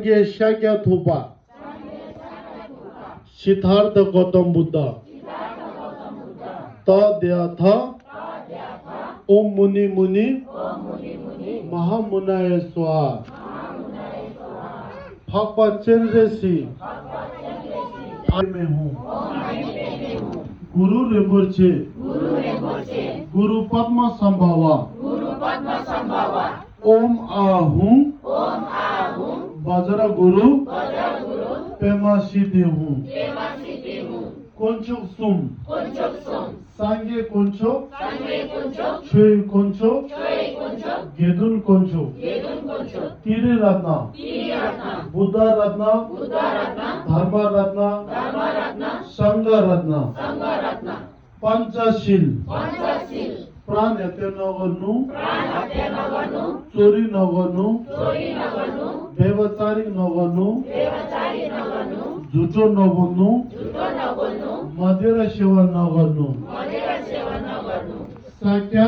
शाक्या थोपा सिद्धार्थ गौतम बुद्ध तद्याथ ओम मुनि मुनि महामुनाय स्वाहा फक्पा चेंद्रेसी में हूँ गुरु रेबुर्चे गुरु पद्म संभवा ओम आहूं वज्र गुरु पेमा सिद्धि हूँ कुंचुक सुम सांगे कुंचुक छुई कुंचुक गेदुन कुंचुक तीरे रत्न बुद्ध रत्न धर्म रत्न संघ रत्न पंचशील प्राण हत्या नगर्नु चोरी नगर्नु व्यभिचारी नगर्नु झुटो नबोल्नु मदिरा सेवन नगर्नु साक्या